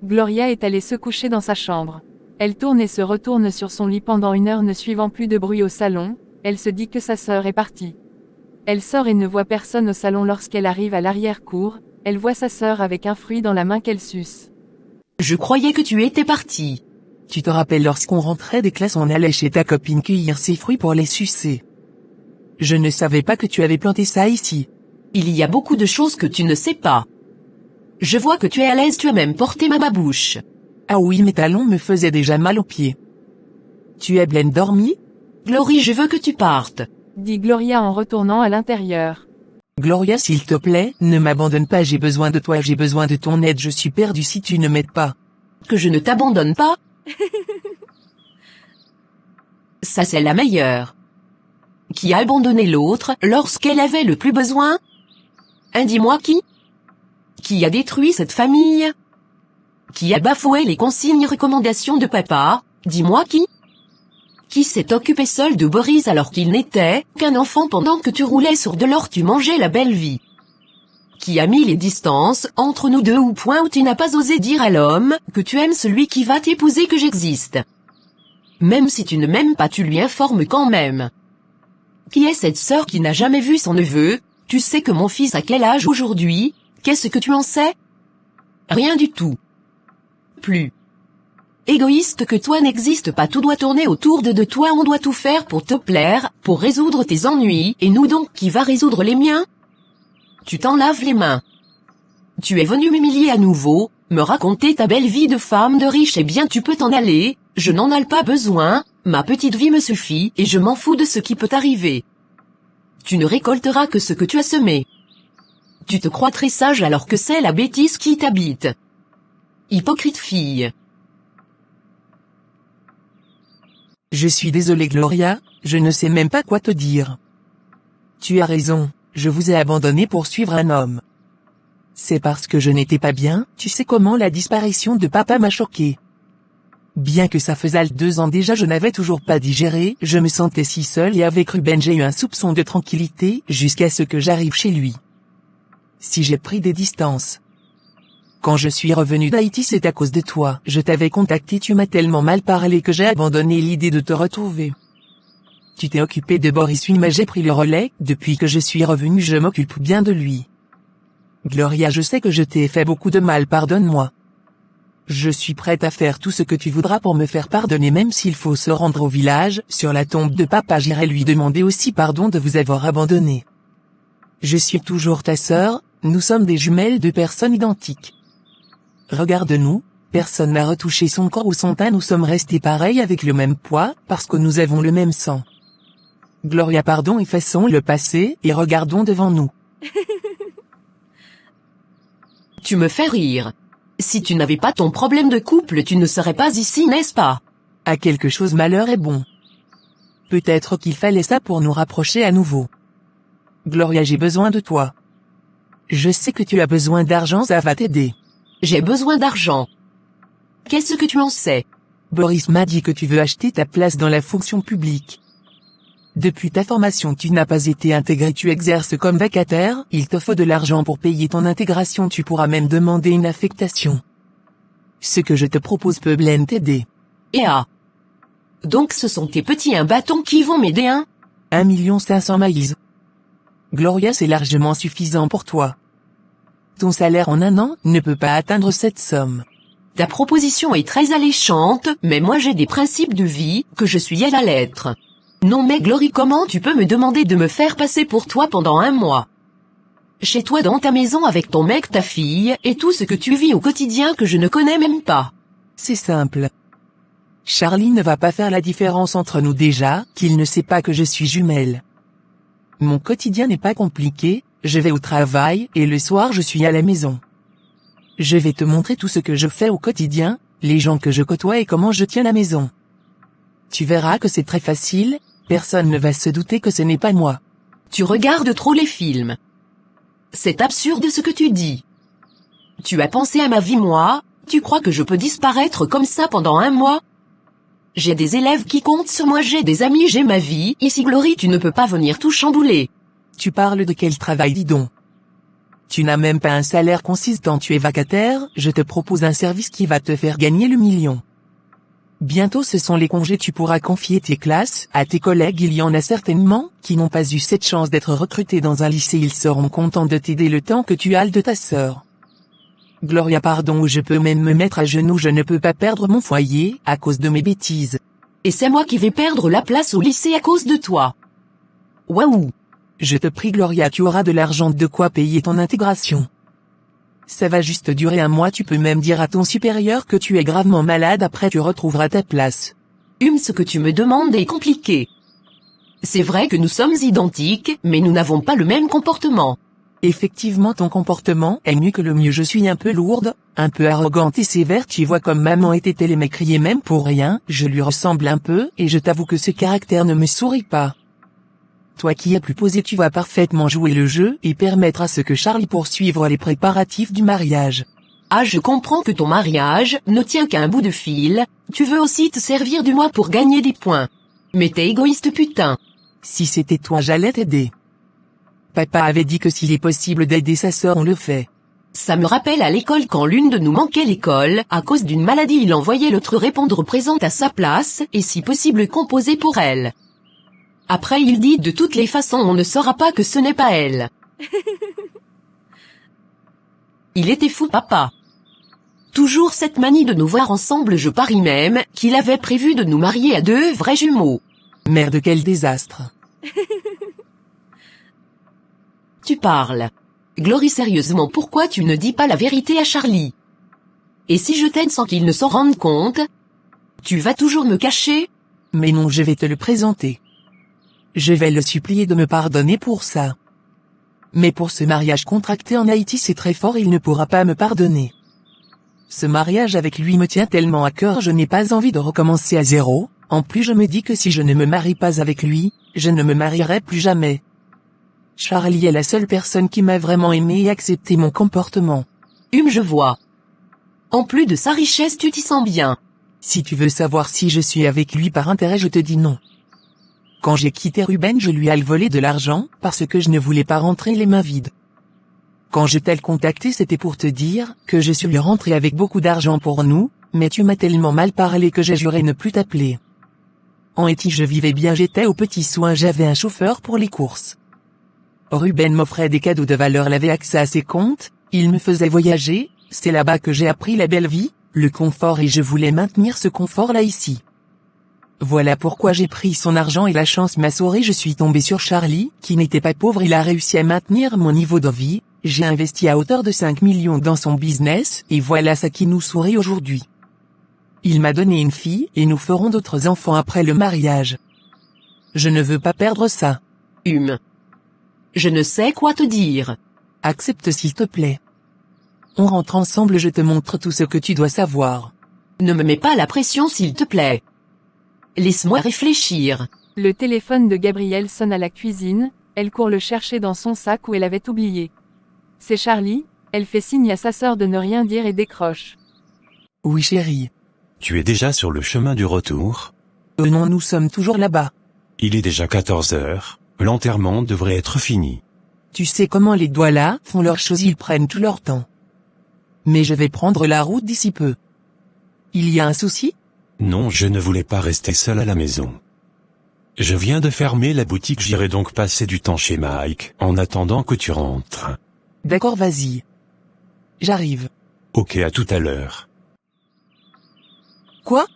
Gloria est allée se coucher dans sa chambre. Elle tourne et se retourne sur son lit pendant 1 heure ne suivant plus de bruit au salon, elle se dit que sa sœur est partie. Elle sort et ne voit personne au salon lorsqu'elle arrive à l'arrière-cour, elle voit sa sœur avec un fruit dans la main qu'elle suce. Je croyais que tu étais partie. Tu te rappelles lorsqu'on rentrait des classes on allait chez ta copine cueillir ses fruits pour les sucer. Je ne savais pas que tu avais planté ça ici. Il y a beaucoup de choses que tu ne sais pas. Je vois que tu es à l'aise, tu as même porté ma babouche. Ah oui, mes talons me faisaient déjà mal aux pieds. Tu es bien dormi? Glory, je veux que tu partes. Dit Gloria en retournant à l'intérieur. Gloria, s'il te plaît, ne m'abandonne pas, j'ai besoin de toi, j'ai besoin de ton aide, je suis perdu si tu ne m'aides pas. Que je ne t'abandonne pas? Ça c'est la meilleure. Qui a abandonné l'autre lorsqu'elle avait le plus besoin? Dis-moi qui? Qui a détruit cette famille? Qui a bafoué les consignes recommandations de papa? Dis-moi qui? Qui s'est occupé seul de Boris alors qu'il n'était qu'un enfant pendant que tu roulais sur de l'or, tu mangeais la belle vie? Qui a mis les distances entre nous deux au point où tu n'as pas osé dire à l'homme que tu aimes celui qui va t'épouser que j'existe? Même si tu ne m'aimes pas, tu lui informes quand même. Qui est cette sœur qui n'a jamais vu son neveu? Tu sais que mon fils a quel âge aujourd'hui? Qu'est-ce que tu en sais? Rien du tout. Plus égoïste que toi n'existe pas, tout doit tourner autour de toi, on doit tout faire pour te plaire, pour résoudre tes ennuis, et nous donc qui va résoudre les miens? Tu t'en laves les mains. Tu es venu m'humilier à nouveau, me raconter ta belle vie de femme de riche, eh bien tu peux t'en aller, je n'en ai pas besoin, ma petite vie me suffit et je m'en fous de ce qui peut t'arriver. Tu ne récolteras que ce que tu as semé. Tu te crois très sage alors que c'est la bêtise qui t'habite. Hypocrite fille. Je suis désolé Gloria, je ne sais même pas quoi te dire. Tu as raison, je vous ai abandonné pour suivre un homme. C'est parce que je n'étais pas bien, tu sais comment la disparition de papa m'a choqué. Bien que ça faisait 2 ans déjà, je n'avais toujours pas digéré, je me sentais si seul et avec Ruben j'ai eu un soupçon de tranquillité jusqu'à ce que j'arrive chez lui. Si j'ai pris des distances. Quand je suis revenu d'Haïti, c'est à cause de toi. Je t'avais contacté, tu m'as tellement mal parlé que j'ai abandonné l'idée de te retrouver. Tu t'es occupé de Boris, oui, mais j'ai pris le relais. Depuis que je suis revenu, je m'occupe bien de lui. Gloria, je sais que je t'ai fait beaucoup de mal, pardonne-moi. Je suis prête à faire tout ce que tu voudras pour me faire pardonner, même s'il faut se rendre au village, sur la tombe de papa, j'irai lui demander aussi pardon de vous avoir abandonné. Je suis toujours ta sœur, nous sommes des jumelles de personnes identiques. Regarde-nous, personne n'a retouché son corps ou son teint, nous sommes restés pareils avec le même poids, parce que nous avons le même sang. Gloria, pardon, effaçons le passé, et regardons devant nous. Tu me fais rire. Si tu n'avais pas ton problème de couple, tu ne serais pas ici, n'est-ce pas? À quelque chose, malheur est bon. Peut-être qu'il fallait ça pour nous rapprocher à nouveau. Gloria, j'ai besoin de toi. Je sais que tu as besoin d'argent, ça va t'aider. J'ai besoin d'argent. Qu'est-ce que tu en sais? Boris m'a dit que tu veux acheter ta place dans la fonction publique. Depuis ta formation, tu n'as pas été intégré, tu exerces comme vacataire, il te faut de l'argent pour payer ton intégration, tu pourras même demander une affectation. Ce que je te propose peut bien t'aider. Et donc ce sont tes petits bâtons qui vont m'aider, hein? 1 500 000 maïs. Gloria, c'est largement suffisant pour toi. Ton salaire en 1 an ne peut pas atteindre cette somme. Ta proposition est très alléchante, mais moi j'ai des principes de vie, que je suis à la lettre. Non mais Glory, comment tu peux me demander de me faire passer pour toi pendant 1 mois? Chez toi dans ta maison avec ton mec, ta fille, et tout ce que tu vis au quotidien que je ne connais même pas. C'est simple. Charlie ne va pas faire la différence entre nous déjà, qu'il ne sait pas que je suis jumelle. Mon quotidien n'est pas compliqué, je vais au travail, et le soir je suis à la maison. Je vais te montrer tout ce que je fais au quotidien, les gens que je côtoie et comment je tiens la maison. Tu verras que c'est très facile, personne ne va se douter que ce n'est pas moi. Tu regardes trop les films. C'est absurde ce que tu dis. Tu as pensé à ma vie, moi? Tu crois que je peux disparaître comme ça pendant 1 mois? J'ai des élèves qui comptent sur moi, j'ai des amis, j'ai ma vie. Ici Glory, tu ne peux pas venir tout chambouler. Tu parles de quel travail, dis donc? Tu n'as même pas un salaire consistant, tu es vacataire, je te propose un service qui va te faire gagner le million. Bientôt ce sont les congés, tu pourras confier tes classes à tes collègues, il y en a certainement qui n'ont pas eu cette chance d'être recrutés dans un lycée, ils seront contents de t'aider le temps que tu as de ta sœur. Gloria, pardon, je peux même me mettre à genoux, je ne peux pas perdre mon foyer à cause de mes bêtises. Et c'est moi qui vais perdre la place au lycée à cause de toi. Waouh! Je te prie Gloria, tu auras de l'argent, de quoi payer ton intégration. Ça va juste durer un mois, tu peux même dire à ton supérieur que tu es gravement malade, après tu retrouveras ta place. Ce que tu me demandes est compliqué. C'est vrai que nous sommes identiques, mais nous n'avons pas le même comportement. Effectivement, ton comportement est mieux que le mien, je suis un peu lourde, un peu arrogante et sévère, tu vois comme maman était-elle, m'a crié même pour rien, je lui ressemble un peu, et je t'avoue que ce caractère ne me sourit pas. Toi qui es plus posé, tu vas parfaitement jouer le jeu et permettre à ce que Charlie poursuive les préparatifs du mariage. Ah, je comprends que ton mariage ne tient qu'à un bout de fil, tu veux aussi te servir de moi pour gagner des points. Mais t'es égoïste putain. Si c'était toi, j'allais t'aider. Papa avait dit que s'il est possible d'aider sa sœur, on le fait. Ça me rappelle à l'école quand l'une de nous manquait l'école, à cause d'une maladie, il envoyait l'autre répondre présente à sa place, et si possible composer pour elle. Après il dit de toutes les façons on ne saura pas que ce n'est pas elle. Il était fou papa. Toujours cette manie de nous voir ensemble, je parie même qu'il avait prévu de nous marier à deux vrais jumeaux. Merde, quel désastre. Tu parles. Glory, sérieusement, pourquoi tu ne dis pas la vérité à Charlie? Et si je t'aide sans qu'il ne s'en rende compte? Tu vas toujours me cacher? Mais non, je vais te le présenter. Je vais le supplier de me pardonner pour ça. Mais pour ce mariage contracté en Haïti, c'est très fort, il ne pourra pas me pardonner. Ce mariage avec lui me tient tellement à cœur, je n'ai pas envie de recommencer à zéro, en plus je me dis que si je ne me marie pas avec lui, je ne me marierai plus jamais. Charlie est la seule personne qui m'a vraiment aimé et accepté mon comportement. Je vois. En plus de sa richesse, tu t'y sens bien. Si tu veux savoir si je suis avec lui par intérêt, je te dis non. Quand j'ai quitté Ruben, je lui ai volé de l'argent, parce que je ne voulais pas rentrer les mains vides. Quand je t'ai contacté, c'était pour te dire que je suis rentré avec beaucoup d'argent pour nous, mais tu m'as tellement mal parlé que j'ai juré ne plus t'appeler. En Haïti, je vivais bien, j'étais aux petits soins, j'avais un chauffeur pour les courses. Ruben m'offrait des cadeaux de valeur, il avait accès à ses comptes, il me faisait voyager, c'est là-bas que j'ai appris la belle vie, le confort, et je voulais maintenir ce confort-là ici. Voilà pourquoi j'ai pris son argent et la chance m'a souri, je suis tombé sur Charlie, qui n'était pas pauvre, il a réussi à maintenir mon niveau de vie, j'ai investi à hauteur de 5 millions dans son business, et voilà ça qui nous sourit aujourd'hui. Il m'a donné une fille, et nous ferons d'autres enfants après le mariage. Je ne veux pas perdre ça. Je ne sais quoi te dire. Accepte s'il te plaît. On rentre ensemble, je te montre tout ce que tu dois savoir. Ne me mets pas la pression s'il te plaît. Laisse-moi réfléchir. Le téléphone de Gabrielle sonne à la cuisine, elle court le chercher dans son sac où elle avait oublié. C'est Charlie, elle fait signe à sa sœur de ne rien dire et décroche. Oui chérie. Tu es déjà sur le chemin du retour? Non, nous sommes toujours là-bas. Il est déjà 14 heures, l'enterrement devrait être fini. Tu sais comment les Douala font leurs choses, ils prennent tout leur temps. Mais je vais prendre la route d'ici peu. Il y a un souci? Non, je ne voulais pas rester seul à la maison. Je viens de fermer la boutique, j'irai donc passer du temps chez Mike, en attendant que tu rentres. D'accord, vas-y. J'arrive. Ok, à tout à l'heure. Quoi?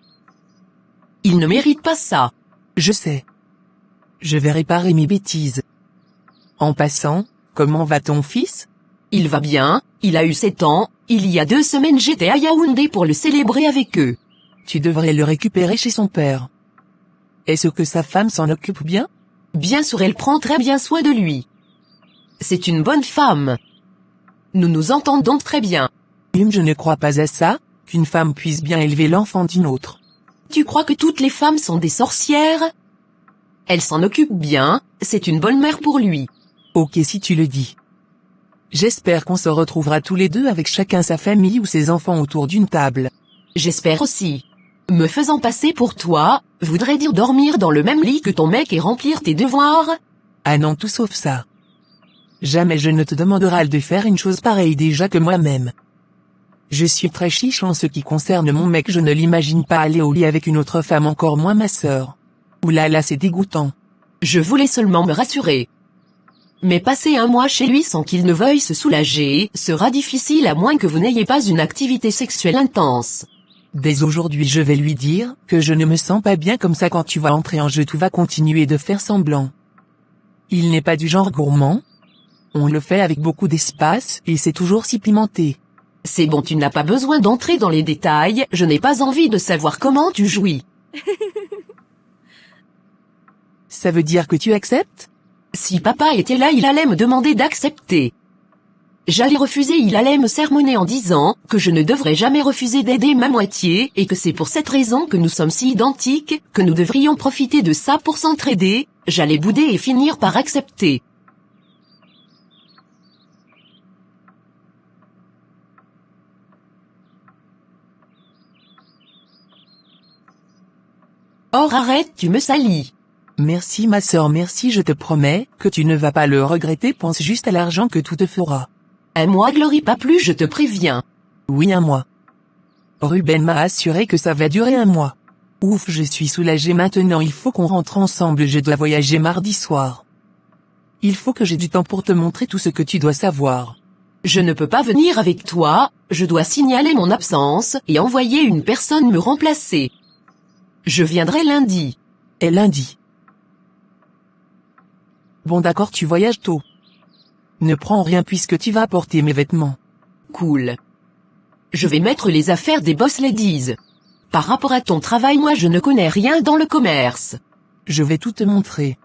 Il ne mérite pas ça. Je sais. Je vais réparer mes bêtises. En passant, comment va ton fils? Il va bien, il a eu 7 ans, il y a 2 semaines j'étais à Yaoundé pour le célébrer avec eux. Tu devrais le récupérer chez son père. Est-ce que sa femme s'en occupe bien? Bien sûr, elle prend très bien soin de lui. C'est une bonne femme. Nous nous entendons très bien. Je ne crois pas à ça, qu'une femme puisse bien élever l'enfant d'une autre. Tu crois que toutes les femmes sont des sorcières? Elle s'en occupe bien, c'est une bonne mère pour lui. Ok si tu le dis. J'espère qu'on se retrouvera tous les deux avec chacun sa famille ou ses enfants autour d'une table. J'espère aussi. Me faisant passer pour toi, voudrait dire dormir dans le même lit que ton mec et remplir tes devoirs? Ah non, tout sauf ça. Jamais je ne te demanderai de faire une chose pareille déjà que moi-même. Je suis très chiche en ce qui concerne mon mec, je ne l'imagine pas aller au lit avec une autre femme, encore moins ma sœur. Oulala, c'est dégoûtant. Je voulais seulement me rassurer. Mais passer un mois chez lui sans qu'il ne veuille se soulager, sera difficile à moins que vous n'ayez pas une activité sexuelle intense. Dès aujourd'hui je vais lui dire que je ne me sens pas bien comme ça. Quand tu vas entrer en jeu, tu vas continuer de faire semblant. Il n'est pas du genre gourmand. On le fait avec beaucoup d'espace et c'est toujours si pimenté. C'est bon, tu n'as pas besoin d'entrer dans les détails, je n'ai pas envie de savoir comment tu jouis. Ça veut dire que tu acceptes? Si papa était là, il allait me demander d'accepter. J'allais refuser, il allait me sermonner en disant que je ne devrais jamais refuser d'aider ma moitié et que c'est pour cette raison que nous sommes si identiques, que nous devrions profiter de ça pour s'entraider. J'allais bouder et finir par accepter. Or arrête, tu me salis. Merci ma sœur, merci, je te promets que tu ne vas pas le regretter, pense juste à l'argent que tout te fera. Un mois, Glory, pas plus, je te préviens. Oui, un mois. Ruben m'a assuré que ça va durer un mois. Ouf, je suis soulagée maintenant, il faut qu'on rentre ensemble, je dois voyager mardi soir. Il faut que j'ai du temps pour te montrer tout ce que tu dois savoir. Je ne peux pas venir avec toi, je dois signaler mon absence et envoyer une personne me remplacer. Je viendrai lundi. Et lundi. Bon d'accord, tu voyages tôt. Ne prends rien puisque tu vas apporter mes vêtements. Cool. Je vais mettre les affaires des boss ladies. Par rapport à ton travail, moi je ne connais rien dans le commerce. Je vais tout te montrer.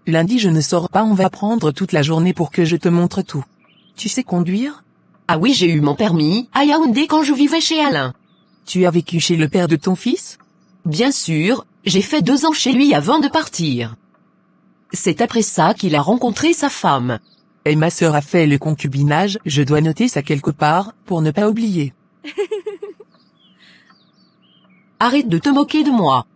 Lundi je ne sors pas, on va prendre toute la journée pour que je te montre tout. Tu sais conduire? Ah oui, j'ai eu mon permis à Yaoundé quand je vivais chez Alain. Tu as vécu chez le père de ton fils? Bien sûr, j'ai fait 2 ans chez lui avant de partir. C'est après ça qu'il a rencontré sa femme. Et ma sœur a fait le concubinage, je dois noter ça quelque part, pour ne pas oublier. Arrête de te moquer de moi.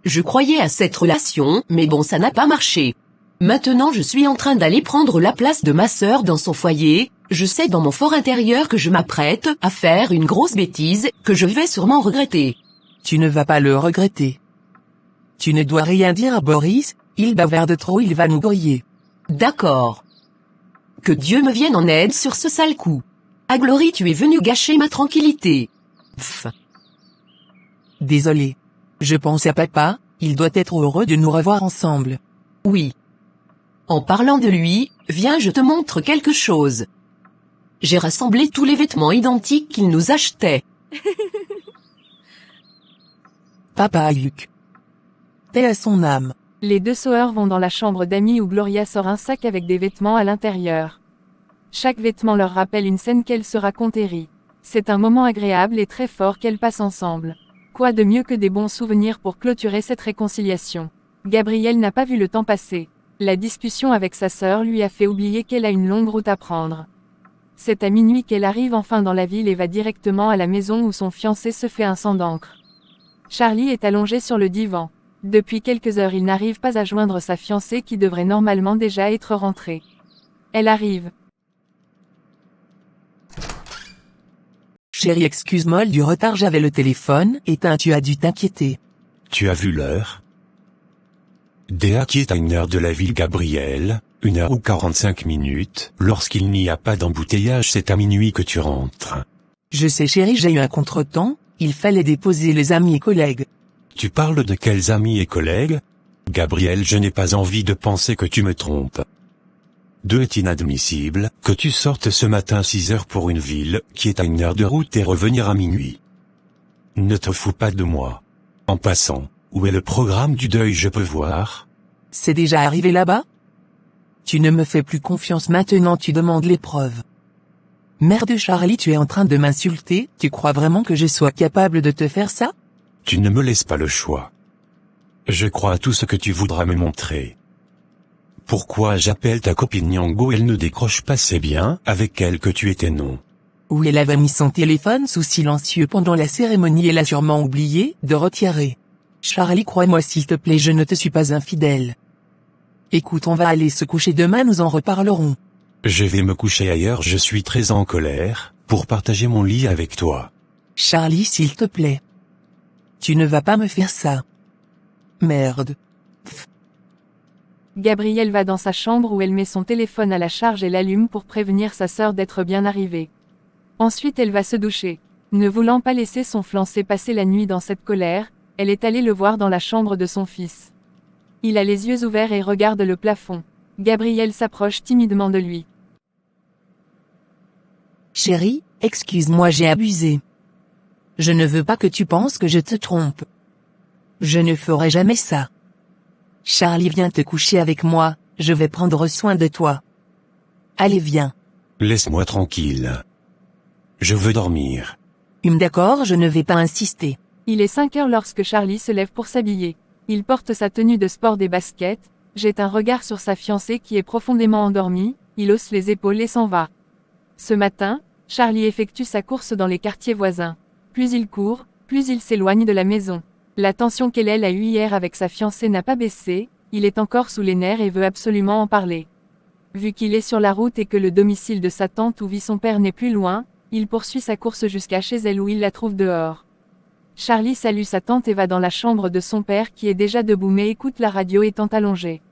Je croyais à cette relation, mais bon, ça n'a pas marché. Maintenant je suis en train d'aller prendre la place de ma sœur dans son foyer, je sais dans mon fort intérieur que je m'apprête à faire une grosse bêtise, que je vais sûrement regretter. Tu ne vas pas le regretter. Tu ne dois rien dire à Boris, il bavarde trop, il va nous griller. D'accord. Que Dieu me vienne en aide sur ce sale coup. Ah Glory, tu es venu gâcher ma tranquillité. Pff. Désolé. Je pense à papa, il doit être heureux de nous revoir ensemble. Oui. En parlant de lui, viens, je te montre quelque chose. J'ai rassemblé tous les vêtements identiques qu'il nous achetait. Papa Luc. Paix à son âme. Les deux sœurs vont dans la chambre d'Amy où Gloria sort un sac avec des vêtements à l'intérieur. Chaque vêtement leur rappelle une scène qu'elle se raconte et rit. C'est un moment agréable et très fort qu'elles passent ensemble. Quoi de mieux que des bons souvenirs pour clôturer cette réconciliation? Gabrielle n'a pas vu le temps passer. La discussion avec sa sœur lui a fait oublier qu'elle a une longue route à prendre. C'est à minuit qu'elle arrive enfin dans la ville et va directement à la maison où son fiancé se fait un sang d'encre. Charlie est allongé sur le divan. Depuis quelques heures, il n'arrive pas à joindre sa fiancée qui devrait normalement déjà être rentrée. Elle arrive. Chérie, excuse-moi du retard, j'avais le téléphone éteint, tu as dû t'inquiéter. Tu as vu l'heure? Déa qui est à 1 heure de la ville, Gabrielle, 1h ou 45 minutes, lorsqu'il n'y a pas d'embouteillage, c'est à minuit que tu rentres. Je sais chérie, j'ai eu un contretemps, il fallait déposer les amis et collègues. Tu parles de quels amis et collègues? Gabrielle, je n'ai pas envie de penser que tu me trompes. 2 est inadmissible, que tu sortes ce matin 6 heures pour une ville, qui est à 1 heure de route et revenir à minuit. Ne te fous pas de moi. En passant, où est le programme du deuil, je peux voir? C'est déjà arrivé là-bas? Tu ne me fais plus confiance maintenant, tu demandes les preuves. Merde Charlie, tu es en train de m'insulter, tu crois vraiment que je sois capable de te faire ça? Tu ne me laisses pas le choix. Je crois à tout ce que tu voudras me montrer. Pourquoi j'appelle ta copine Nyango, elle ne décroche pas, c'est bien avec elle que tu étais, non? Oui, elle avait mis son téléphone sous silencieux pendant la cérémonie, elle a sûrement oublié de retirer. Charlie, crois-moi s'il te plaît, je ne te suis pas infidèle. Écoute, on va aller se coucher, demain nous en reparlerons. Je vais me coucher ailleurs, je suis très en colère, pour partager mon lit avec toi. Charlie, s'il te plaît. Tu ne vas pas me faire ça. Merde. Gabrielle va dans sa chambre où elle met son téléphone à la charge et l'allume pour prévenir sa sœur d'être bien arrivée. Ensuite elle va se doucher. Ne voulant pas laisser son fiancé passer la nuit dans cette colère, elle est allée le voir dans la chambre de son fils. Il a les yeux ouverts et regarde le plafond. Gabrielle s'approche timidement de lui. Chérie, excuse-moi, j'ai abusé. Je ne veux pas que tu penses que je te trompe. Je ne ferai jamais ça. Charlie, viens te coucher avec moi, je vais prendre soin de toi. Allez, viens. Laisse-moi tranquille. Je veux dormir. D'accord, je ne vais pas insister. Il est 5 heures lorsque Charlie se lève pour s'habiller. Il porte sa tenue de sport des baskets, jette un regard sur sa fiancée qui est profondément endormie, il hausse les épaules et s'en va. Ce matin, Charlie effectue sa course dans les quartiers voisins. Plus il court, plus il s'éloigne de la maison. La tension qu'elle a eue hier avec sa fiancée n'a pas baissé, il est encore sous les nerfs et veut absolument en parler. Vu qu'il est sur la route et que le domicile de sa tante où vit son père n'est plus loin, il poursuit sa course jusqu'à chez elle où il la trouve dehors. Charlie salue sa tante et va dans la chambre de son père qui est déjà debout mais écoute la radio étant allongé.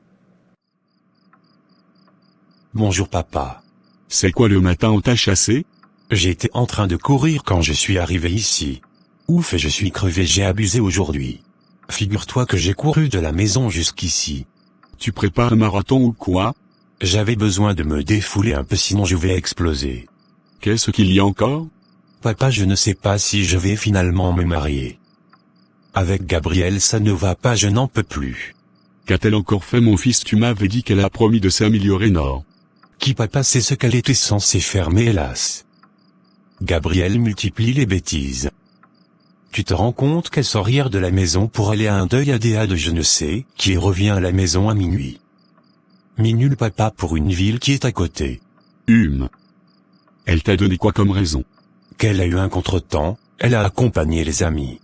Bonjour papa. C'est quoi le matin, on t'a chassé? J'étais en train de courir quand je suis arrivé ici. Ouf, et je suis crevé, j'ai abusé aujourd'hui. Figure-toi que j'ai couru de la maison jusqu'ici. Tu prépares un marathon ou quoi? J'avais besoin de me défouler un peu sinon je vais exploser. Qu'est-ce qu'il y a encore? Papa, je ne sais pas si je vais finalement me marier. Avec Gabrielle ça ne va pas, je n'en peux plus. Qu'a-t-elle encore fait, mon fils? Tu m'avais dit qu'elle a promis de s'améliorer, non? Qui papa, c'est ce qu'elle était censée faire mais hélas. Gabrielle multiplie les bêtises. Tu te rends compte qu'elle sort hier de la maison pour aller à un deuil ADA de je ne sais qui et revient à la maison à minuit. Minule papa pour une ville qui est à côté. Elle t'a donné quoi comme raison? Qu'elle a eu un contretemps, elle a accompagné les amis.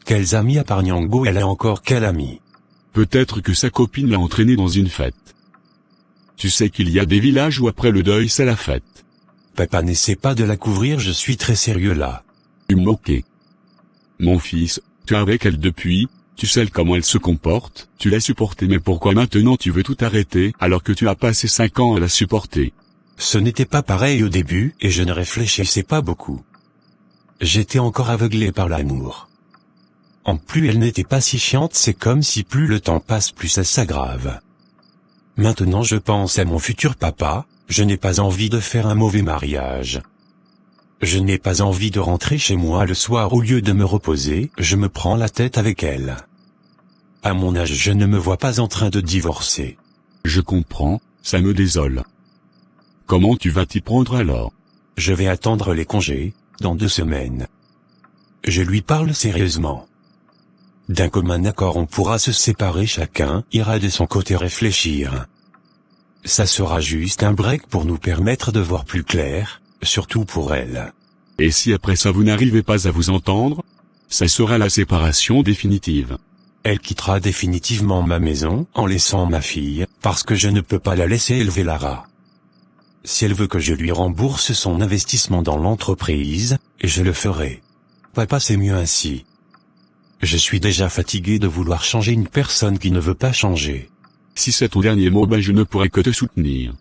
Quels amis à Parnyango, elle a encore quel ami? Peut-être que sa copine l'a entraînée dans une fête. Tu sais qu'il y a des villages où après le deuil c'est la fête. Papa, n'essaie pas de la couvrir, je suis très sérieux là. Ok. Mon fils, tu es avec elle depuis, tu sais comment elle se comporte, tu l'as supportée, mais pourquoi maintenant tu veux tout arrêter alors que tu as passé 5 ans à la supporter? Ce n'était pas pareil au début et je ne réfléchissais pas beaucoup. J'étais encore aveuglé par l'amour. En plus elle n'était pas si chiante, c'est comme si plus le temps passe plus ça s'aggrave. Maintenant je pense à mon futur papa, je n'ai pas envie de faire un mauvais mariage. Je n'ai pas envie de rentrer chez moi le soir au lieu de me reposer, je me prends la tête avec elle. À mon âge je ne me vois pas en train de divorcer. Je comprends, ça me désole. Comment tu vas t'y prendre alors? Je vais attendre les congés, dans 2 semaines. Je lui parle sérieusement. D'un commun accord on pourra se séparer, chacun ira de son côté réfléchir. Ça sera juste un break pour nous permettre de voir plus clair, surtout pour elle. Et si après ça vous n'arrivez pas à vous entendre? Ça sera la séparation définitive. Elle quittera définitivement ma maison, en laissant ma fille, parce que je ne peux pas la laisser élever Lara. Si elle veut que je lui rembourse son investissement dans l'entreprise, je le ferai. Papa, c'est mieux ainsi. Je suis déjà fatigué de vouloir changer une personne qui ne veut pas changer. Si c'est ton dernier mot, je ne pourrai que te soutenir.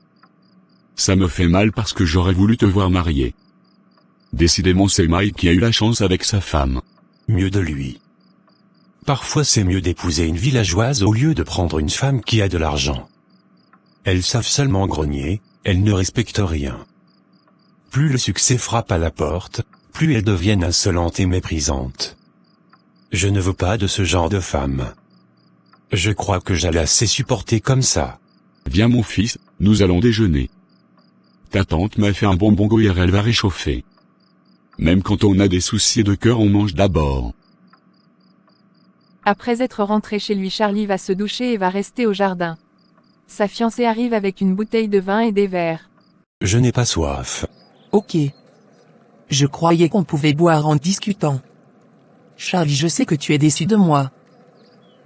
Ça me fait mal parce que j'aurais voulu te voir marié. Décidément c'est Mike qui a eu la chance avec sa femme. Mieux de lui. Parfois c'est mieux d'épouser une villageoise au lieu de prendre une femme qui a de l'argent. Elles savent seulement grogner, elles ne respectent rien. Plus le succès frappe à la porte, plus elles deviennent insolentes et méprisantes. Je ne veux pas de ce genre de femme. Je crois que j'allais assez supporter comme ça. Viens mon fils, nous allons déjeuner. Ta tante m'a fait un bonbon goyère, elle va réchauffer. Même quand on a des soucis de cœur, on mange d'abord. Après être rentré chez lui, Charlie va se doucher et va rester au jardin. Sa fiancée arrive avec une bouteille de vin et des verres. Je n'ai pas soif. Ok. Je croyais qu'on pouvait boire en discutant. Charlie, je sais que tu es déçu de moi.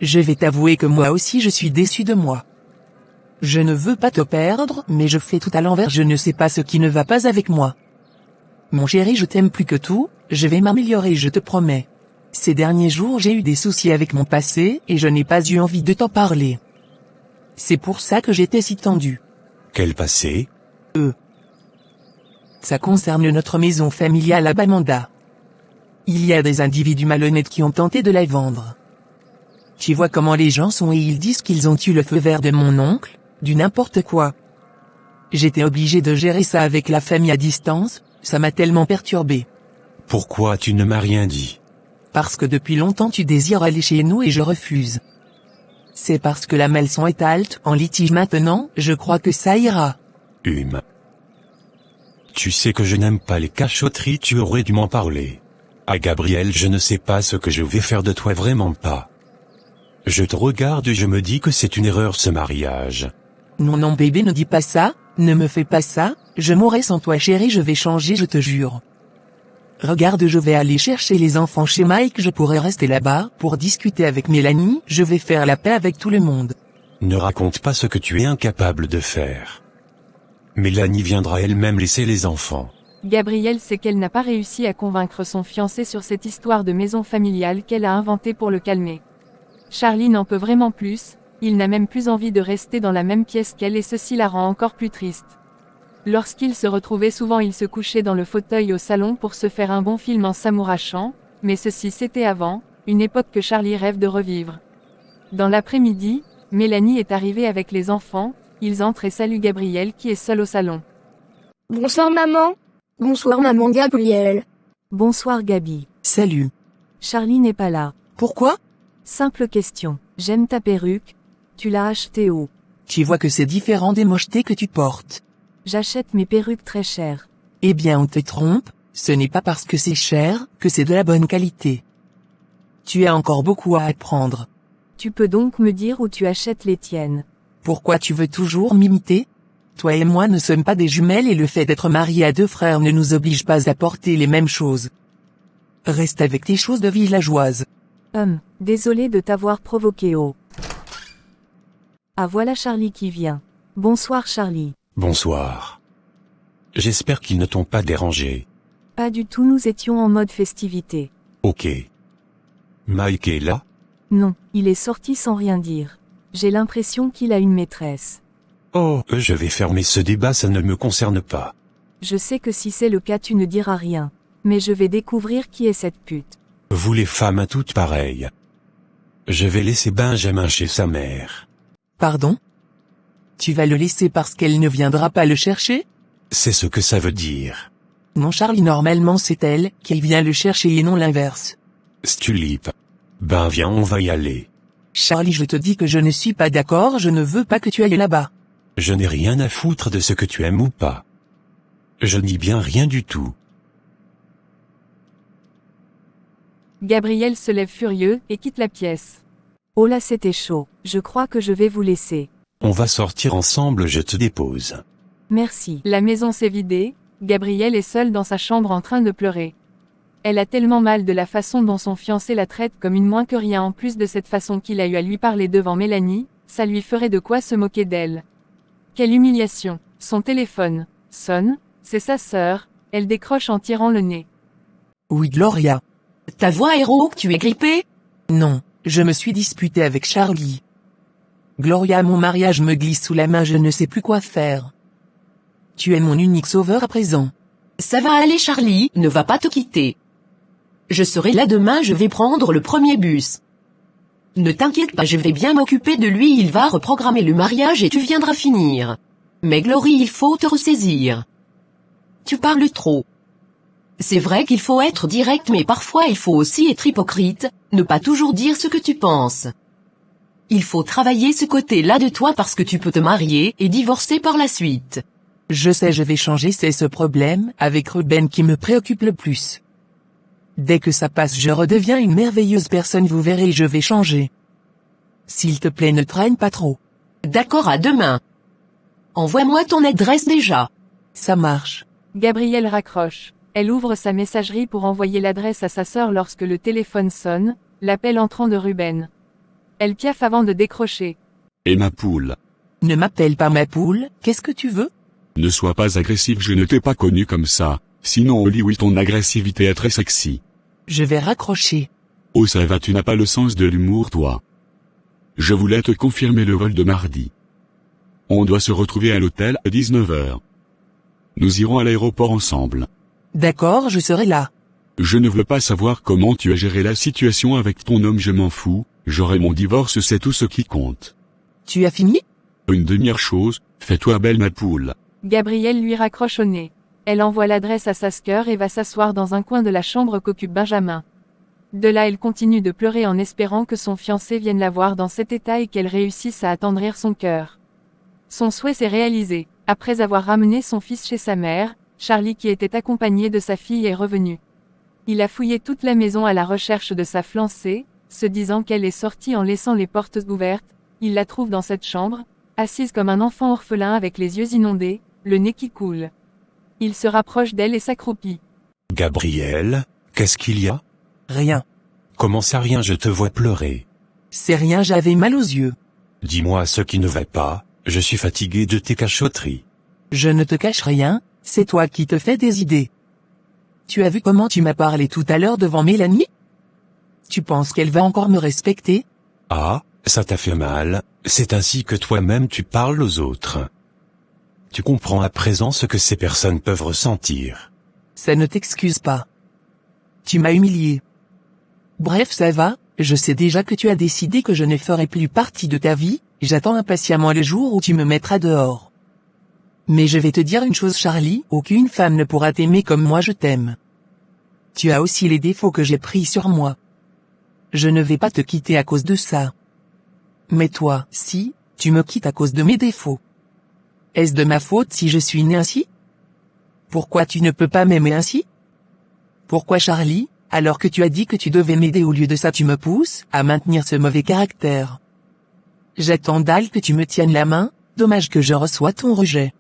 Je vais t'avouer que moi aussi je suis déçu de moi. Je ne veux pas te perdre, mais je fais tout à l'envers, je ne sais pas ce qui ne va pas avec moi. Mon chéri, je t'aime plus que tout, je vais m'améliorer, je te promets. Ces derniers jours j'ai eu des soucis avec mon passé, et je n'ai pas eu envie de t'en parler. C'est pour ça que j'étais si tendue. Quel passé? Ça concerne notre maison familiale à Bamanda. Il y a des individus malhonnêtes qui ont tenté de la vendre. Tu vois comment les gens sont et ils disent qu'ils ont eu le feu vert de mon oncle, du n'importe quoi. J'étais obligé de gérer ça avec la famille à distance, ça m'a tellement perturbé. Pourquoi tu ne m'as rien dit? Parce que depuis longtemps tu désires aller chez nous et je refuse. C'est parce que la maison est halte, en litige maintenant, je crois que ça ira. Tu sais que je n'aime pas les cachotteries, tu aurais dû m'en parler. Ah Gabriel, je ne sais pas ce que je vais faire de toi, vraiment pas. Je te regarde et je me dis que c'est une erreur ce mariage. Non bébé, ne dis pas ça, ne me fais pas ça, je mourrai sans toi chérie, je vais changer, je te jure. Regarde, je vais aller chercher les enfants chez Mike, je pourrai rester là-bas pour discuter avec Mélanie, je vais faire la paix avec tout le monde. Ne raconte pas ce que tu es incapable de faire. Mélanie viendra elle-même laisser les enfants. Gabrielle sait qu'elle n'a pas réussi à convaincre son fiancé sur cette histoire de maison familiale qu'elle a inventée pour le calmer. Charlie n'en peut vraiment plus, il n'a même plus envie de rester dans la même pièce qu'elle et ceci la rend encore plus triste. Lorsqu'ils se retrouvaient souvent il se couchait dans le fauteuil au salon pour se faire un bon film en s'amourachant, mais ceci c'était avant, une époque que Charlie rêve de revivre. Dans l'après-midi, Mélanie est arrivée avec les enfants, ils entrent et saluent Gabrielle qui est seule au salon. Bonsoir maman. Bonsoir maman Gabrielle. Bonsoir Gabi. Salut. Charlie n'est pas là. Pourquoi? Simple question. J'aime ta perruque. Tu l'as achetée où? Tu vois que c'est différent des mochetés que tu portes. J'achète mes perruques très chères. Eh bien on te trompe, ce n'est pas parce que c'est cher, que c'est de la bonne qualité. Tu as encore beaucoup à apprendre. Tu peux donc me dire où tu achètes les tiennes? Pourquoi tu veux toujours m'imiter? Toi et moi ne sommes pas des jumelles et le fait d'être mariés à deux frères ne nous oblige pas à porter les mêmes choses. Reste avec tes choses de villageoise. Désolé de t'avoir provoqué oh. Ah voilà Charlie qui vient. Bonsoir Charlie. Bonsoir. J'espère qu'ils ne t'ont pas dérangé. Pas du tout, nous étions en mode festivité. Ok. Mike est là? Non, il est sorti sans rien dire. J'ai l'impression qu'il a une maîtresse. Oh, je vais fermer ce débat, ça ne me concerne pas. Je sais que si c'est le cas tu ne diras rien. Mais je vais découvrir qui est cette pute. Vous les femmes à toutes pareilles. Je vais laisser Benjamin chez sa mère. Pardon? Tu vas le laisser parce qu'elle ne viendra pas le chercher? C'est ce que ça veut dire. Non Charlie, normalement c'est elle qui vient le chercher et non l'inverse. Stulip. Ben viens, on va y aller. Charlie, je te dis que je ne suis pas d'accord, je ne veux pas que tu ailles là-bas. Je n'ai rien à foutre de ce que tu aimes ou pas. Je n'y bien rien du tout. Gabriel se lève furieux et quitte la pièce. Oh là c'était chaud, je crois que je vais vous laisser. On va sortir ensemble, je te dépose. Merci. La maison s'est vidée, Gabrielle est seule dans sa chambre en train de pleurer. Elle a tellement mal de la façon dont son fiancé la traite comme une moins que rien en plus de cette façon qu'il a eu à lui parler devant Mélanie, ça lui ferait de quoi se moquer d'elle. Quelle humiliation. Son téléphone sonne, c'est sa sœur, elle décroche en tirant le nez. Oui Gloria. Ta voix est rauque, tu es grippée? Non, je me suis disputée avec Charlie. Gloria, mon mariage me glisse sous la main, je ne sais plus quoi faire. Tu es mon unique sauveur à présent. Ça va aller Charlie, ne va pas te quitter. Je serai là demain, je vais prendre le premier bus. Ne t'inquiète pas, je vais bien m'occuper de lui, il va reprogrammer le mariage et tu viendras finir. Mais Glory, il faut te ressaisir. Tu parles trop. C'est vrai qu'il faut être direct, mais parfois il faut aussi être hypocrite, ne pas toujours dire ce que tu penses. Il faut travailler ce côté-là de toi parce que tu peux te marier et divorcer par la suite. Je sais, je vais changer, c'est ce problème avec Ruben qui me préoccupe le plus. Dès que ça passe, je redeviens une merveilleuse personne, vous verrez, je vais changer. S'il te plaît, ne traîne pas trop. D'accord, à demain. Envoie-moi ton adresse déjà. Ça marche. Gabrielle raccroche. Elle ouvre sa messagerie pour envoyer l'adresse à sa sœur lorsque le téléphone sonne, l'appel entrant de Ruben. Elle piaffe avant de décrocher. Et ma poule. Ne m'appelle pas ma poule, qu'est-ce que tu veux? Ne sois pas agressif, je ne t'ai pas connu comme ça. Sinon au lit oui ton agressivité est très sexy. Je vais raccrocher. Oh ça va, tu n'as pas le sens de l'humour toi. Je voulais te confirmer le vol de mardi. On doit se retrouver à l'hôtel à 19h. Nous irons à l'aéroport ensemble. D'accord, je serai là. Je ne veux pas savoir comment tu as géré la situation avec ton homme, je m'en fous. J'aurai mon divorce, c'est tout ce qui compte. Tu as fini? Une dernière chose, fais-toi belle ma poule. Gabrielle lui raccroche au nez. Elle envoie l'adresse à sa sœur et va s'asseoir dans un coin de la chambre qu'occupe Benjamin. De là elle continue de pleurer en espérant que son fiancé vienne la voir dans cet état et qu'elle réussisse à attendrir son cœur. Son souhait s'est réalisé. Après avoir ramené son fils chez sa mère, Charlie qui était accompagné de sa fille est revenu. Il a fouillé toute la maison à la recherche de sa fiancée, se disant qu'elle est sortie en laissant les portes ouvertes. Il la trouve dans cette chambre, assise comme un enfant orphelin avec les yeux inondés, le nez qui coule. Il se rapproche d'elle et s'accroupit. Gabrielle, qu'est-ce qu'il y a? Rien. Comment ça rien, je te vois pleurer. C'est rien, j'avais mal aux yeux. Dis-moi ce qui ne va pas, je suis fatigué de tes cachotteries. Je ne te cache rien, c'est toi qui te fais des idées. Tu as vu comment tu m'as parlé tout à l'heure devant Mélanie? Tu penses qu'elle va encore me respecter? Ah, ça t'a fait mal, c'est ainsi que toi-même tu parles aux autres. Tu comprends à présent ce que ces personnes peuvent ressentir. Ça ne t'excuse pas. Tu m'as humilié. Bref, ça va, je sais déjà que tu as décidé que je ne ferai plus partie de ta vie, j'attends impatiemment le jour où tu me mettras dehors. Mais je vais te dire une chose Charlie, aucune femme ne pourra t'aimer comme moi je t'aime. Tu as aussi les défauts que j'ai pris sur moi. Je ne vais pas te quitter à cause de ça. Mais toi, si, tu me quittes à cause de mes défauts. Est-ce de ma faute si je suis né ainsi? Pourquoi tu ne peux pas m'aimer ainsi? Pourquoi Charlie, alors que tu as dit que tu devais m'aider au lieu de ça tu me pousses à maintenir ce mauvais caractère? J'attends d'Al que tu me tiennes la main, dommage que je reçois ton rejet.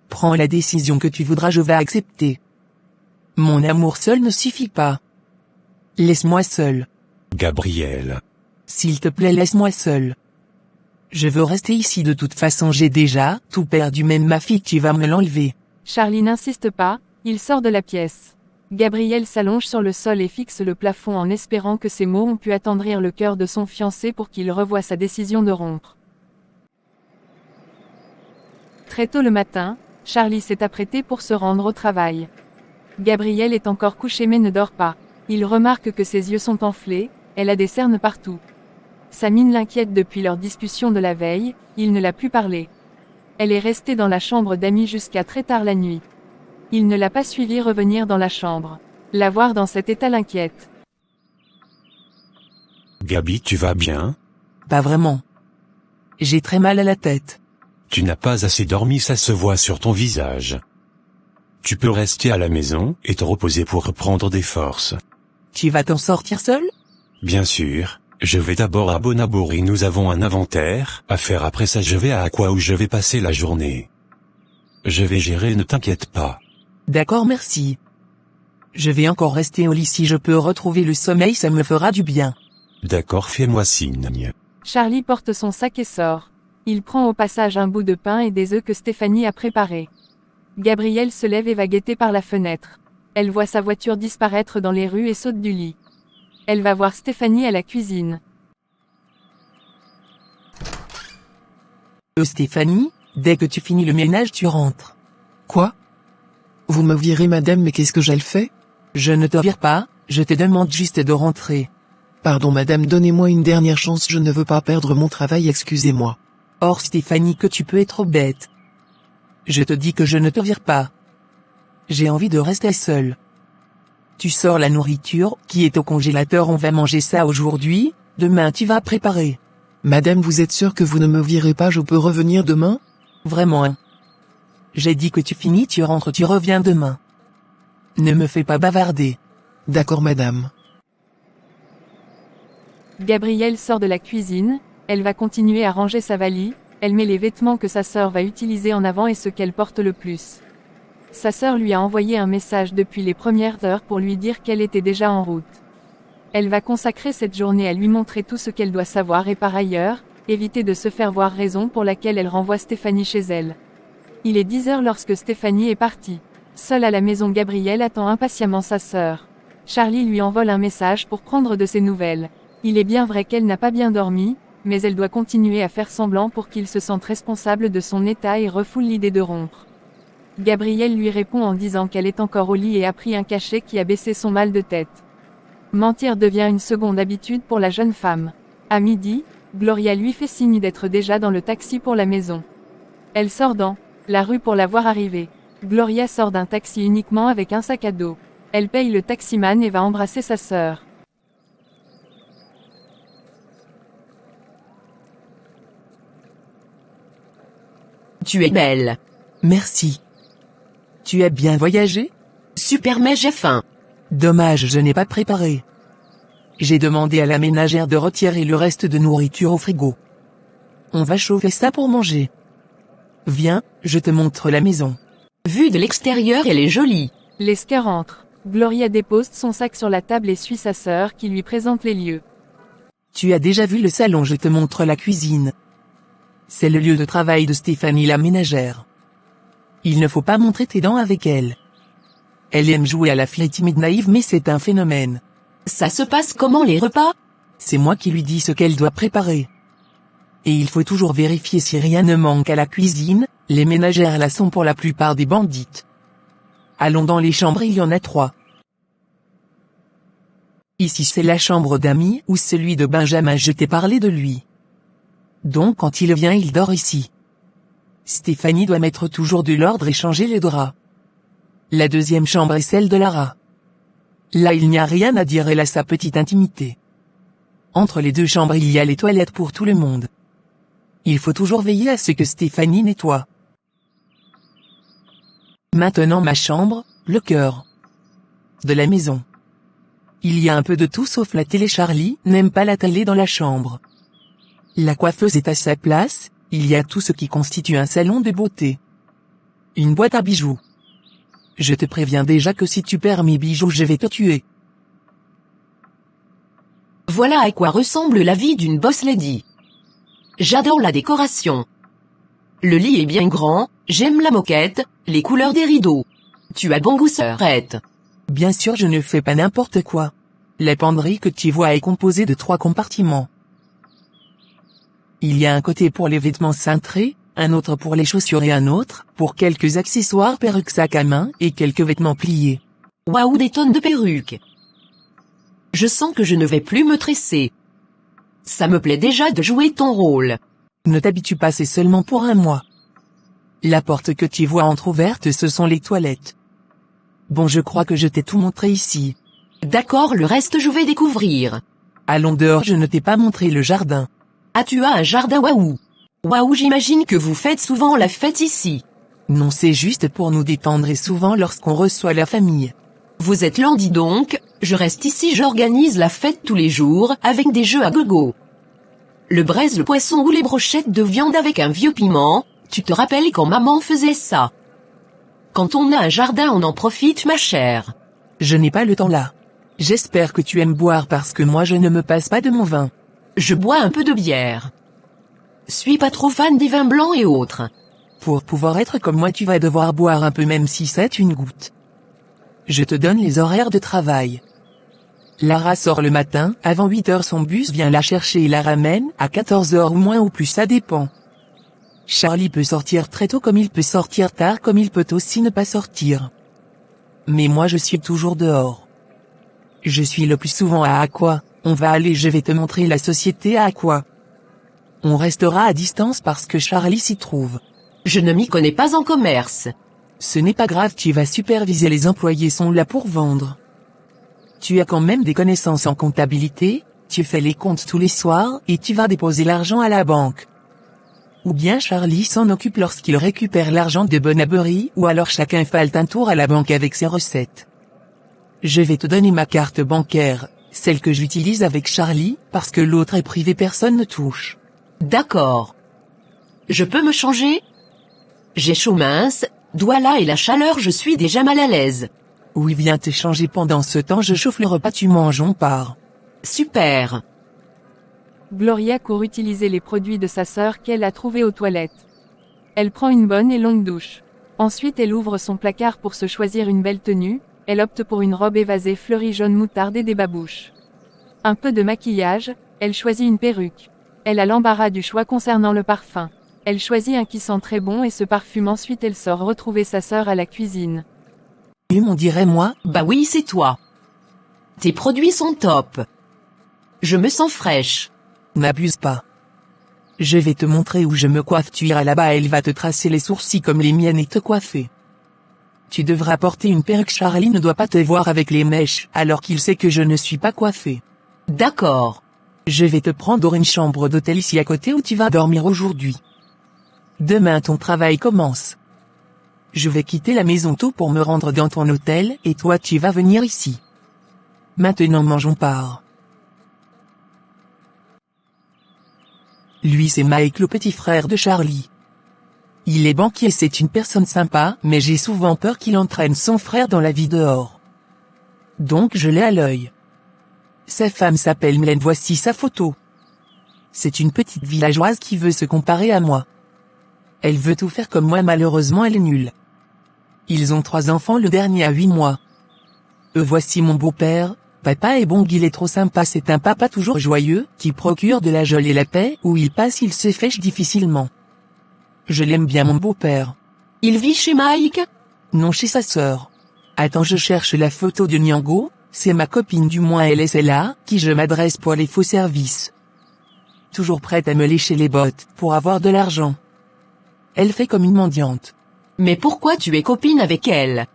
Prends la décision que tu voudras, je vais accepter. Mon amour seul ne suffit pas. Laisse-moi seul. Gabrielle. S'il te plaît, laisse-moi seul. Je veux rester ici, de toute façon j'ai déjà tout perdu, même ma fille, tu vas me l'enlever. Charlie n'insiste pas, il sort de la pièce. Gabrielle s'allonge sur le sol et fixe le plafond en espérant que ces mots ont pu attendrir le cœur de son fiancé pour qu'il revoie sa décision de rompre. Très tôt le matin, Charlie s'est apprêté pour se rendre au travail. Gabrielle est encore couchée mais ne dort pas. Il remarque que ses yeux sont enflés, elle a des cernes partout. Sa mine l'inquiète depuis leur discussion de la veille, il ne l'a plus parlé. Elle est restée dans la chambre d'Amy jusqu'à très tard la nuit. Il ne l'a pas suivie revenir dans la chambre. La voir dans cet état l'inquiète. Gabi, tu vas bien? Pas vraiment. J'ai très mal à la tête. Tu n'as pas assez dormi, ça se voit sur ton visage. Tu peux rester à la maison et te reposer pour reprendre des forces. Tu vas t'en sortir seul? Bien sûr, je vais d'abord à Bonabori, nous avons un inventaire à faire, après ça je vais à Aqua où je vais passer la journée. Je vais gérer, ne t'inquiète pas. D'accord, merci. Je vais encore rester au lit, si je peux retrouver le sommeil ça me fera du bien. D'accord, fais-moi signe. Charlie porte son sac et sort. Il prend au passage un bout de pain et des œufs que Stéphanie a préparés. Gabrielle se lève et va guetter par la fenêtre. Elle voit sa voiture disparaître dans les rues et saute du lit. Elle va voir Stéphanie à la cuisine. Stéphanie, dès que tu finis le ménage tu rentres. Quoi? Vous me virez madame, mais qu'est-ce que j'ai fait? Je ne te vire pas, je te demande juste de rentrer. Pardon madame, donnez-moi une dernière chance, je ne veux pas perdre mon travail, excusez-moi. Or Stéphanie, que tu peux être bête. Je te dis que je ne te vire pas. J'ai envie de rester seule. Tu sors la nourriture qui est au congélateur, on va manger ça aujourd'hui, demain tu vas préparer. Madame, vous êtes sûre que vous ne me virez pas, je peux revenir demain? Vraiment hein. J'ai dit que tu finis, tu rentres, tu reviens demain. Ne me fais pas bavarder. D'accord madame. Gabrielle sort de la cuisine, elle va continuer à ranger sa valise, elle met les vêtements que sa sœur va utiliser en avant et ce qu'elle porte le plus. Sa sœur lui a envoyé un message depuis les premières heures pour lui dire qu'elle était déjà en route. Elle va consacrer cette journée à lui montrer tout ce qu'elle doit savoir et par ailleurs, éviter de se faire voir, raison pour laquelle elle renvoie Stéphanie chez elle. Il est 10 heures lorsque Stéphanie est partie. Seule à la maison, Gabrielle attend impatiemment sa sœur. Charlie lui envole un message pour prendre de ses nouvelles. Il est bien vrai qu'elle n'a pas bien dormi, mais elle doit continuer à faire semblant pour qu'il se sente responsable de son état et refoule l'idée de rompre. Gabrielle lui répond en disant qu'elle est encore au lit et a pris un cachet qui a baissé son mal de tête. Mentir devient une seconde habitude pour la jeune femme. À midi, Gloria lui fait signe d'être déjà dans le taxi pour la maison. Elle sort dans la rue pour la voir arriver. Gloria sort d'un taxi uniquement avec un sac à dos. Elle paye le taximan et va embrasser sa sœur. Tu es belle. Merci. Tu as bien voyagé? Super, mais j'ai faim. Dommage, je n'ai pas préparé. J'ai demandé à la ménagère de retirer le reste de nourriture au frigo. On va chauffer ça pour manger. Viens, je te montre la maison. Vue de l'extérieur, elle est jolie. Les scars entrent. Gloria dépose son sac sur la table et suit sa sœur qui lui présente les lieux. Tu as déjà vu le salon, je te montre la cuisine. C'est le lieu de travail de Stéphanie, la ménagère. Il ne faut pas montrer tes dents avec elle. Elle aime jouer à la fille timide naïve, mais c'est un phénomène. Ça se passe comment les repas? C'est moi qui lui dis ce qu'elle doit préparer. Et il faut toujours vérifier si rien ne manque à la cuisine, les ménagères là sont pour la plupart des bandites. Allons dans les chambres, il y en a 3. Ici c'est la chambre d'Amy ou celui de Benjamin, je t'ai parlé de lui. Donc quand il vient il dort ici. Stéphanie doit mettre toujours de l'ordre et changer les draps. La deuxième chambre est celle de Lara. Là il n'y a rien à dire, elle a sa petite intimité. Entre les 2 chambres il y a les toilettes pour tout le monde. Il faut toujours veiller à ce que Stéphanie nettoie. Maintenant ma chambre, le cœur de la maison. Il y a un peu de tout sauf la télé. Charlie n'aime pas la télé dans la chambre. La coiffeuse est à sa place, il y a tout ce qui constitue un salon de beauté. Une boîte à bijoux. Je te préviens déjà que si tu perds mes bijoux je vais te tuer. Voilà à quoi ressemble la vie d'une boss lady. J'adore la décoration. Le lit est bien grand, j'aime la moquette, les couleurs des rideaux. Tu as bon goût, sœurette. Bien sûr, je ne fais pas n'importe quoi. La penderie que tu vois est composée de 3 compartiments. Il y a un côté pour les vêtements cintrés, un autre pour les chaussures et un autre pour quelques accessoires, perruques, sac à main et quelques vêtements pliés. Waouh, des tonnes de perruques. Je sens que je ne vais plus me tresser. Ça me plaît déjà de jouer ton rôle. Ne t'habitue pas, c'est seulement pour un mois. La porte que tu vois entrouverte, ce sont les toilettes. Bon, je crois que je t'ai tout montré ici. D'accord, le reste je vais découvrir. Allons dehors, je ne t'ai pas montré le jardin. Ah, tu as un jardin, waouh. Waouh, j'imagine que vous faites souvent la fête ici. Non, c'est juste pour nous détendre et souvent lorsqu'on reçoit la famille. Vous êtes lent, dis donc, je reste ici, j'organise la fête tous les jours avec des jeux à gogo. Le braise, le poisson ou les brochettes de viande avec un vieux piment, tu te rappelles quand maman faisait ça? Quand on a un jardin on en profite, ma chère. Je n'ai pas le temps là. J'espère que tu aimes boire parce que moi je ne me passe pas de mon vin. Je bois un peu de bière. Suis pas trop fan des vins blancs et autres. Pour pouvoir être comme moi tu vas devoir boire un peu même si c'est une goutte. Je te donne les horaires de travail. Lara sort le matin, avant 8 heures son bus vient la chercher et la ramène, à 14 heures ou moins ou plus ça dépend. Charlie peut sortir très tôt comme il peut sortir tard comme il peut aussi ne pas sortir. Mais moi je suis toujours dehors. Je suis le plus souvent à Aqua, on va aller, je vais te montrer la société à Aqua. On restera à distance parce que Charlie s'y trouve. Je ne m'y connais pas en commerce. Ce n'est pas grave, tu vas superviser, les employés sont là pour vendre. Tu as quand même des connaissances en comptabilité, tu fais les comptes tous les soirs et tu vas déposer l'argent à la banque. Ou bien Charlie s'en occupe lorsqu'il récupère l'argent de Bonabury ou alors chacun fait un tour à la banque avec ses recettes. Je vais te donner ma carte bancaire, celle que j'utilise avec Charlie, parce que l'autre est privée, personne ne touche. D'accord. Je peux me changer? J'ai chaud mince, doigt là et la chaleur, je suis déjà mal à l'aise. Oui, viens te changer, pendant ce temps je chauffe le repas, tu manges, on part. Super. Gloria court utiliser les produits de sa sœur qu'elle a trouvés aux toilettes. Elle prend une bonne et longue douche. Ensuite elle ouvre son placard pour se choisir une belle tenue, elle opte pour une robe évasée fleurie jaune moutarde et des babouches. Un peu de maquillage, elle choisit une perruque. Elle a l'embarras du choix concernant le parfum. Elle choisit un qui sent très bon et se parfume, ensuite elle sort retrouver sa sœur à la cuisine. On dirait moi. Bah oui, c'est toi. Tes produits sont top. Je me sens fraîche. N'abuse pas. Je vais te montrer où je me coiffe, tu iras là-bas, elle va te tracer les sourcils comme les miennes et te coiffer. Tu devras porter une perruque, Charlie ne doit pas te voir avec les mèches alors qu'il sait que je ne suis pas coiffée. D'accord. Je vais te prendre une chambre d'hôtel ici à côté où tu vas dormir aujourd'hui. Demain ton travail commence. Je vais quitter la maison tôt pour me rendre dans ton hôtel et toi tu vas venir ici. Maintenant mangeons part. Lui c'est Mike, le petit frère de Charlie. Il est banquier, c'est une personne sympa, mais j'ai souvent peur qu'il entraîne son frère dans la vie dehors. Donc je l'ai à l'œil. Sa femme s'appelle Mylène, voici sa photo. C'est une petite villageoise qui veut se comparer à moi. Elle veut tout faire comme moi, malheureusement elle est nulle. Ils ont 3 enfants, le dernier a 8 mois. Voici mon beau-père. Papa est bon, il est trop sympa, c'est un papa toujours joyeux, qui procure de la joie et la paix, où il passe il se fâche difficilement. Je l'aime bien mon beau-père. Il vit chez Mike? Non, chez sa sœur. Attends, je cherche la photo de Nyango, c'est ma copine, du moins elle est celle-là, qui je m'adresse pour les faux services. Toujours prête à me lécher les bottes, pour avoir de l'argent. Elle fait comme une mendiante. Mais pourquoi tu es copine avec elle?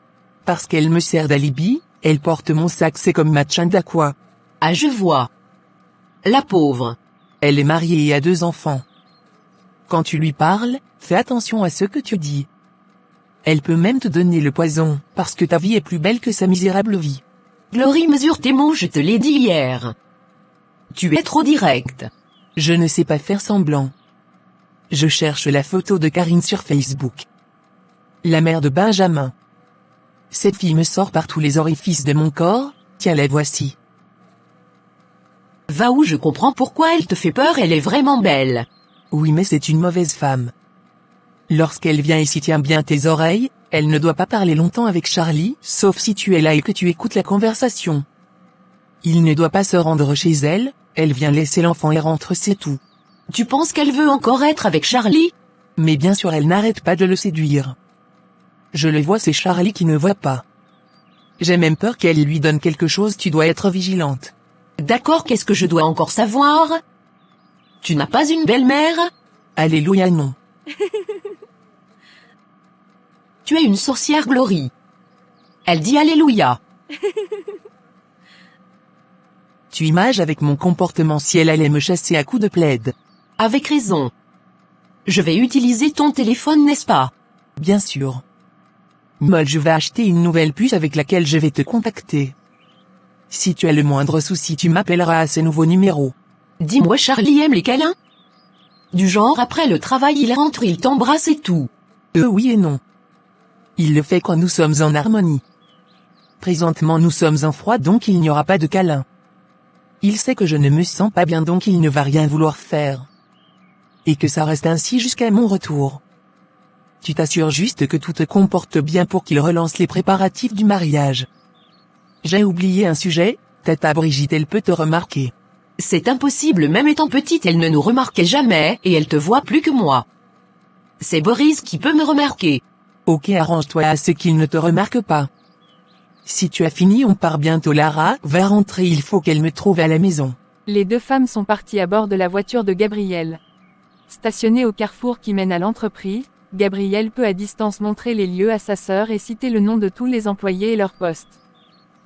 Parce qu'elle me sert d'alibi, elle porte mon sac, c'est comme ma tchinda quoi. Ah, je vois. La pauvre. Elle est mariée et a 2 enfants. Quand tu lui parles, fais attention à ce que tu dis. Elle peut même te donner le poison, parce que ta vie est plus belle que sa misérable vie. Glory, mesure tes mots, je te l'ai dit hier. Tu es trop direct. Je ne sais pas faire semblant. Je cherche la photo de Karine sur Facebook. La mère de Benjamin. Cette fille me sort par tous les orifices de mon corps, tiens la voici. Va où, je comprends pourquoi elle te fait peur, elle est vraiment belle. Oui, mais c'est une mauvaise femme. Lorsqu'elle vient ici, tiens bien tes oreilles, elle ne doit pas parler longtemps avec Charlie, sauf si tu es là et que tu écoutes la conversation. Il ne doit pas se rendre chez elle, elle vient laisser l'enfant et rentre, c'est tout. Tu penses qu'elle veut encore être avec Charlie? Mais bien sûr elle n'arrête pas de le séduire. Je le vois, c'est Charlie qui ne voit pas. J'ai même peur qu'elle lui donne quelque chose, tu dois être vigilante. D'accord, qu'est-ce que je dois encore savoir? Tu n'as pas une belle-mère? Alléluia, non. Tu es une sorcière, Glory. Elle dit Alléluia. Tu images avec mon comportement si elle allait me chasser à coups de plaid. Avec raison. Je vais utiliser ton téléphone, n'est-ce pas? Bien sûr. Molle, je vais acheter une nouvelle puce avec laquelle je vais te contacter. Si tu as le moindre souci, tu m'appelleras à ce nouveau numéro. Dis-moi, Charlie aime les câlins? Du genre après le travail il rentre, il t'embrasse et tout. Oui et non. Il le fait quand nous sommes en harmonie. Présentement nous sommes en froid, donc il n'y aura pas de câlin. Il sait que je ne me sens pas bien, donc il ne va rien vouloir faire. Et que ça reste ainsi jusqu'à mon retour. Tu t'assures juste que tout te comporte bien pour qu'il relance les préparatifs du mariage. J'ai oublié un sujet, tata Brigitte, elle peut te remarquer. C'est impossible, même étant petite elle ne nous remarquait jamais, et elle te voit plus que moi. C'est Boris qui peut me remarquer. Ok, arrange-toi à ce qu'il ne te remarque pas. Si tu as fini, on part bientôt. Lara va rentrer, il faut qu'elle me trouve à la maison. Les 2 femmes sont parties à bord de la voiture de Gabriel. Stationnée au carrefour qui mène à l'entreprise, Gabriel peut à distance montrer les lieux à sa sœur et citer le nom de tous les employés et leur poste.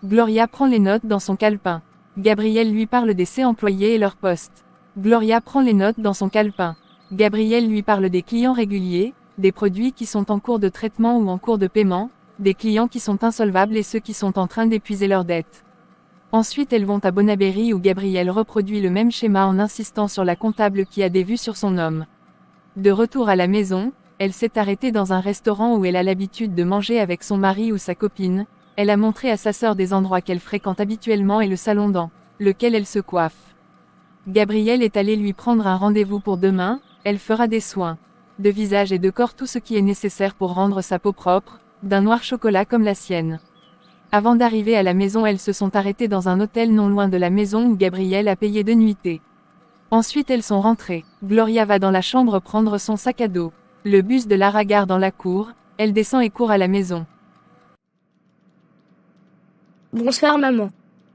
Gloria prend les notes dans son calepin. Gabriel lui parle des employés et leur poste. Gloria prend les notes dans son calepin. Gabriel lui parle des clients réguliers, des produits qui sont en cours de traitement ou en cours de paiement, des clients qui sont insolvables et ceux qui sont en train d'épuiser leurs dettes. Ensuite elles vont à Bonaberry où Gabriel reproduit le même schéma en insistant sur la comptable qui a des vues sur son homme. De retour à la maison, elle s'est arrêtée dans un restaurant où elle a l'habitude de manger avec son mari ou sa copine. Elle a montré à sa sœur des endroits qu'elle fréquente habituellement et le salon dans lequel elle se coiffe. Gabriel est allé lui prendre un rendez-vous pour demain, elle fera des soins de visage et de corps, tout ce qui est nécessaire pour rendre sa peau propre, d'un noir chocolat comme la sienne. Avant d'arriver à la maison, elles se sont arrêtées dans un hôtel non loin de la maison où Gabriel a payé 2 nuitées. Ensuite elles sont rentrées. Gloria va dans la chambre prendre son sac à dos. Le bus de Lara gare dans la cour, elle descend et court à la maison. Bonsoir maman.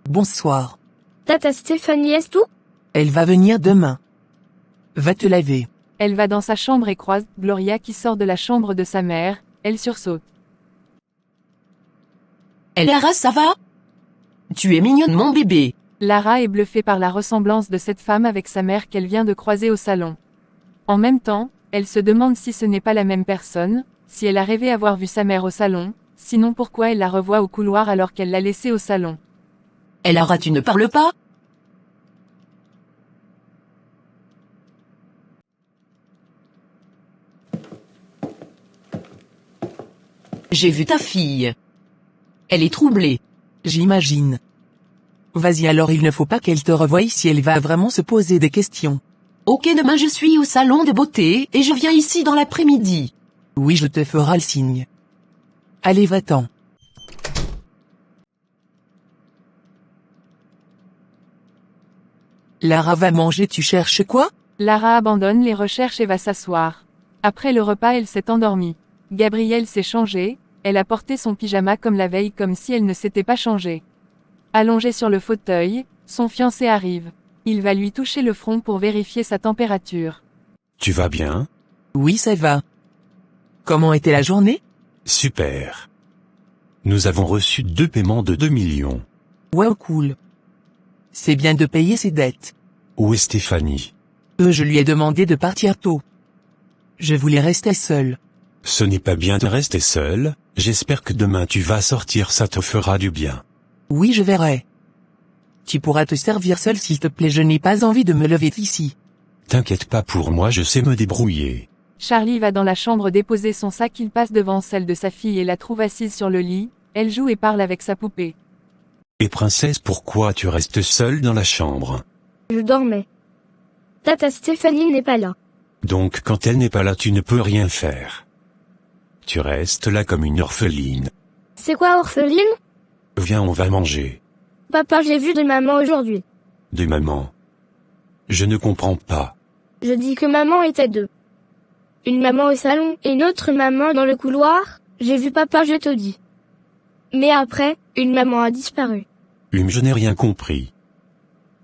Bonsoir. Tata Stéphanie est où? Elle va venir demain. Va te laver. Elle va dans sa chambre et croise Gloria qui sort de la chambre de sa mère, elle sursaute. Lara, ça va? Tu es mignonne mon bébé. Lara est bluffée par la ressemblance de cette femme avec sa mère qu'elle vient de croiser au salon. En même temps, elle se demande si ce n'est pas la même personne, si elle a rêvé avoir vu sa mère au salon, sinon pourquoi elle la revoit au couloir alors qu'elle l'a laissée au salon. Lara, tu ne parles pas? J'ai vu ta fille. Elle est troublée. J'imagine. Vas-y alors, il ne faut pas qu'elle te revoie si elle va vraiment se poser des questions. Ok, demain je suis au salon de beauté et je viens ici dans l'après-midi. Oui, je te ferai le signe. Allez, va-t'en. Lara va manger, tu cherches quoi? Lara abandonne les recherches et va s'asseoir. Après le repas, elle s'est endormie. Gabrielle s'est changée, elle a porté son pyjama comme la veille comme si elle ne s'était pas changée. Allongée sur le fauteuil, son fiancé arrive. Il va lui toucher le front pour vérifier sa température. Tu vas bien? Oui, ça va. Comment était la journée? Super. Nous avons reçu 2 paiements de 2 millions. Wow, cool. C'est bien de payer ses dettes. Où est Stéphanie? Je lui ai demandé de partir tôt. Je voulais rester seule. Ce n'est pas bien de rester seul, j'espère que demain tu vas sortir, ça te fera du bien. Oui, je verrai. Tu pourras te servir seul s'il te plaît, je n'ai pas envie de me lever d'ici. T'inquiète pas pour moi, je sais me débrouiller. Charlie va dans la chambre déposer son sac, il passe devant celle de sa fille et la trouve assise sur le lit, elle joue et parle avec sa poupée. Et princesse, pourquoi tu restes seule dans la chambre? Je dormais. Tata Stéphanie n'est pas là. Donc quand elle n'est pas là, tu ne peux rien faire. Tu restes là comme une orpheline. C'est quoi orpheline? Viens, on va manger. Papa, j'ai vu de maman aujourd'hui. De maman. Je ne comprends pas. Je dis que maman était 2. Une maman au salon et une autre maman dans le couloir. J'ai vu papa, je te dis. Mais après, une maman a disparu. Je n'ai rien compris.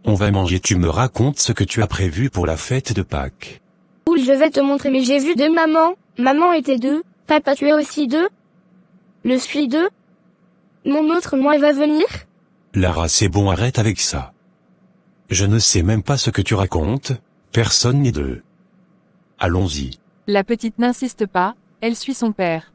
On va manger, tu me racontes ce que tu as prévu pour la fête de Pâques. Cool, je vais te montrer, mais j'ai vu 2 mamans. Maman était 2. Papa, tu es aussi 2? Le suis 2? Mon autre moi va venir? Lara, c'est bon, arrête avec ça. Je ne sais même pas ce que tu racontes, personne n'est 2. Allons-y. La petite n'insiste pas, elle suit son père.